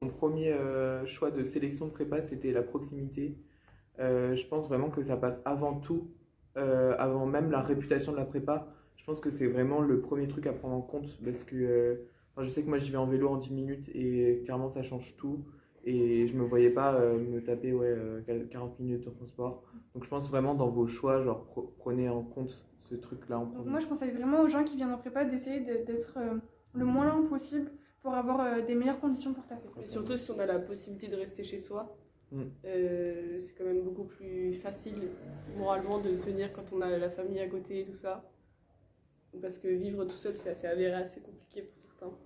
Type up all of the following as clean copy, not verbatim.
Mon premier choix de sélection de prépa, c'était la proximité. Je pense vraiment que ça passe avant tout, avant même la réputation de la prépa. Je pense que c'est vraiment le premier truc à prendre en compte parce que enfin, je sais que moi j'y vais en vélo en 10 minutes et clairement ça change tout. Et je me voyais pas me taper 40 minutes en transport. Donc je pense vraiment dans vos choix, genre prenez en compte ce truc-là en Donc premier. moi, je conseille vraiment aux gens qui viennent en prépa d'essayer d'être le moins loin possible pour avoir des meilleures conditions pour taffer. Et surtout si on a la possibilité de rester chez soi, Mm. c'est quand même beaucoup plus facile moralement de tenir quand on a la famille à côté et tout ça. Parce que vivre tout seul, c'est assez compliqué pour certains.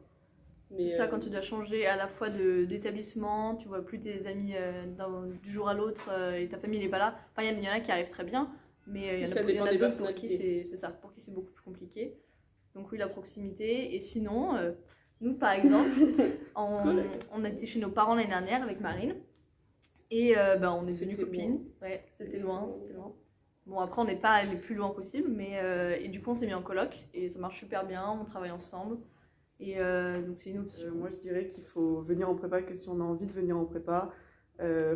C'est ça, quand tu dois changer à la fois d'établissement, tu vois plus tes amis du jour à l'autre et ta famille n'est pas là. Enfin, il y en a qui arrivent très bien, mais il Ça y en dépend a des d'autres pour qui personnalités. c'est ça, pour qui c'est beaucoup plus compliqué. Donc oui, la proximité. Et sinon, nous par exemple, on était chez nos parents l'année dernière avec Marine et on est devenues C'était copines. Ouais, c'était loin, c'était loin. Bon, après, on n'est pas allé le plus loin possible, mais et du coup, on s'est mis en coloc et ça marche super bien, on travaille ensemble. Et donc, c'est une option. Moi, je dirais qu'il faut venir en prépa que si on a envie de venir en prépa.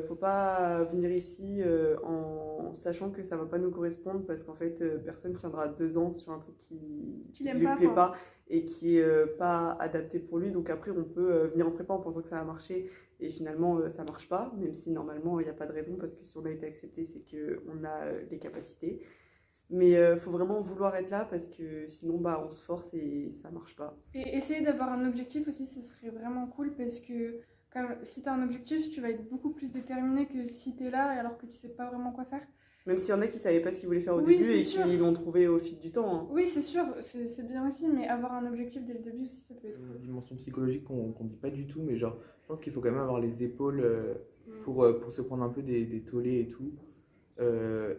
Faut pas venir ici en sachant que ça va pas nous correspondre parce qu'en fait, personne tiendra 2 ans sur un truc qui l'aime lui pas, plaît quoi. pas et qui est pas adapté pour lui. Donc après, on peut venir en prépa en pensant que ça va marcher et finalement, ça marche pas, même si normalement, il n'y a pas de raison parce que si on a été accepté, c'est qu'on a les capacités. Mais faut vraiment vouloir être là parce que sinon on se force et ça marche pas. Et essayer d'avoir un objectif aussi, ce serait vraiment cool parce que si tu as un objectif, tu vas être beaucoup plus déterminé que si tu es là alors que tu sais pas vraiment quoi faire. Même s'il y en a qui savaient pas ce qu'ils voulaient faire au Oui, début c'est et sûr. qui l'ont trouvé au fil du temps. Hein. Oui, c'est sûr, c'est bien aussi, mais avoir un objectif dès le début aussi, ça peut être cool. Une dimension psychologique qu'on dit pas du tout, mais genre, je pense qu'il faut quand même avoir les épaules pour se prendre un peu des tollés et tout.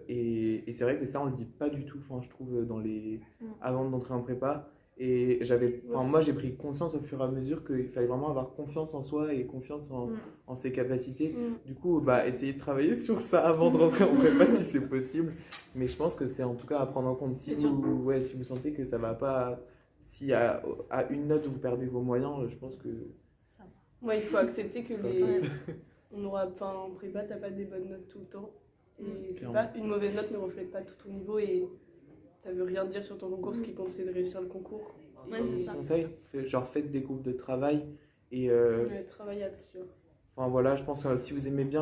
Et c'est vrai que ça, on le dit pas du tout, enfin, je trouve, avant d'entrer en prépa. Et moi, j'ai pris conscience au fur et à mesure qu'il fallait vraiment avoir confiance en soi et confiance en ses capacités. Du coup, essayer de travailler sur ça avant de rentrer en prépa si c'est possible. Mais je pense que c'est en tout cas à prendre en compte. Si vous sentez que ça va pas, si à une note vous perdez vos moyens, je pense que Ça Ouais, il faut accepter que Ouais. on aura, enfin, en prépa, t'as pas des bonnes notes tout le temps. Et c'est Clairement. pas, une mauvaise note ne reflète pas tout ton niveau et ça veut rien dire sur ton concours. Ce qui compte, c'est de réussir le concours. Ouais, Et- c'est ça. conseil, faites des groupes de travail et Travailler à plusieurs. enfin voilà, je pense si vous aimez bien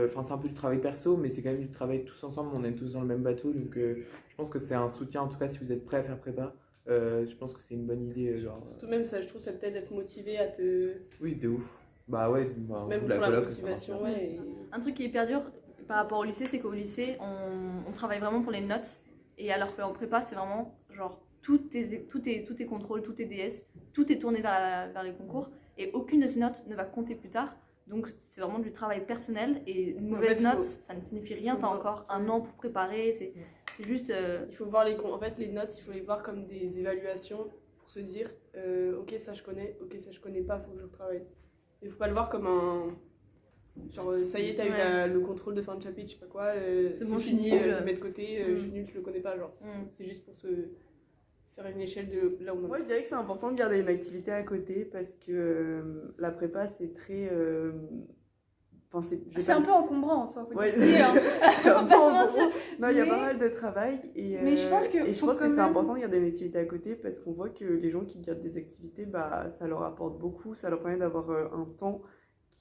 enfin c'est un peu du travail perso, mais c'est quand même du travail tous ensemble, on est tous dans le même bateau, donc je pense que c'est un soutien en tout cas si vous êtes prêt à faire prépa. Je pense que c'est une bonne idée, Surtout même ça, je trouve, ça t'aide à te motiver à te. oui, de ouf. Bah ouais, Même vous, pour la coloc, ça motivation, marche. ouais. Un truc qui est hyper dur par rapport au lycée, c'est qu'au lycée, on travaille vraiment pour les notes. Et alors qu'en prépa, c'est vraiment genre tous tes contrôles, tous tes DS, tout est tourné vers les concours. Et aucune de ces notes ne va compter plus tard. Donc c'est vraiment du travail personnel. Et une mauvaise fait, note, faut- ça ne signifie rien. faut T'as voir. encore un an pour préparer. C'est juste. Il faut voir en fait, les notes, il faut les voir comme des évaluations pour se dire ok, ça je connais, ok, ça je connais pas, faut que je retravaille. Il faut pas le voir comme un. Genre, ça y est, t'as eu Ouais. le contrôle de fin de chapitre, je sais pas quoi, C'est c'est bon, je suis fini, nulle. je le mets de côté, je suis nulle, je le connais pas, genre. C'est juste pour se faire une échelle de là où on en Moi, est. je dirais que c'est important de garder une activité à côté parce que la prépa, c'est très. Enfin, je vais C'est pas- un peu encombrant en soi, faut Ouais, dire ce qu'il y a, hein. c'est un Faut peu pas se encombrant. mentir. Non, il y a Mais- pas mal de travail. Mais je pense que et je faut pense que quand c'est même- important de garder une activité à côté parce qu'on voit que les gens qui gardent des activités, ça leur apporte beaucoup. Ça leur permet d'avoir un temps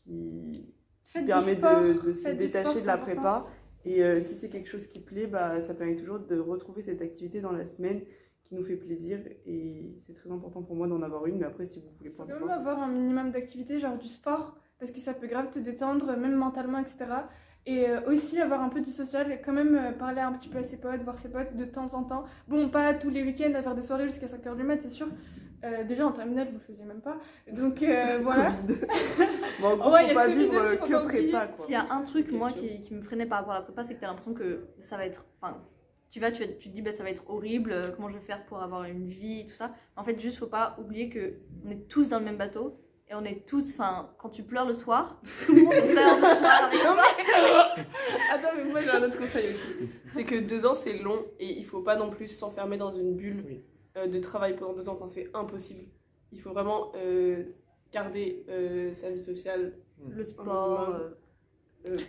qui Faites du permet sport, de se faites du détacher sport, de la c'est prépa. Et si c'est quelque chose qui plaît, ça permet toujours de retrouver cette activité dans la semaine qui nous fait plaisir. Et c'est très important pour moi d'en avoir une. Mais après, si vous voulez Faut pas quand même avoir un minimum d'activité, genre du sport, parce que ça peut grave te détendre, même mentalement, etc. Et aussi avoir un peu du social, quand même parler un petit peu à ses potes, voir ses potes de temps en temps. Bon, pas tous les week-ends à faire des soirées jusqu'à 5h du mat, c'est sûr. Déjà en terminale, vous le faisiez même pas. Donc voilà. Covid. Bon, en gros, Ouais, y a faut pas le Covid vivre aussi, faut que pas oublier. prépa, quoi. S'il y a un truc, moi, qui me freinait par rapport à la prépa, c'est que t'as l'impression que ça va être. Enfin, tu te dis, ça va être horrible, comment je vais faire pour avoir une vie, tout ça. En fait, juste, faut pas oublier qu'on est tous dans le même bateau. Et on est tous, quand tu pleures le soir, tout le monde pleure le soir avec toi. Attends, mais moi j'ai un autre conseil aussi. C'est que 2 ans c'est long et il faut pas non plus s'enfermer dans une bulle Oui. de travail pendant 2 ans. Enfin, c'est impossible. Il faut vraiment garder sa vie sociale, Le sport.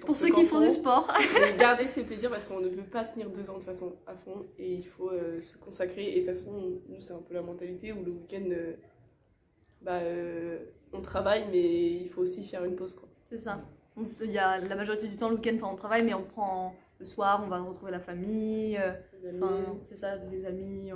Pour ce ceux qui font du qu'en sport. et garder ses plaisirs parce qu'on ne peut pas tenir 2 ans de façon à fond et il faut se consacrer. Et de toute façon, nous, c'est un peu la mentalité où le week-end, on travaille, mais il faut aussi faire une pause, quoi. C'est ça. Il y a la majorité du temps le week-end, on travaille, mais on prend le soir, on va retrouver la famille. Les amis. Enfin, c'est ça, des amis.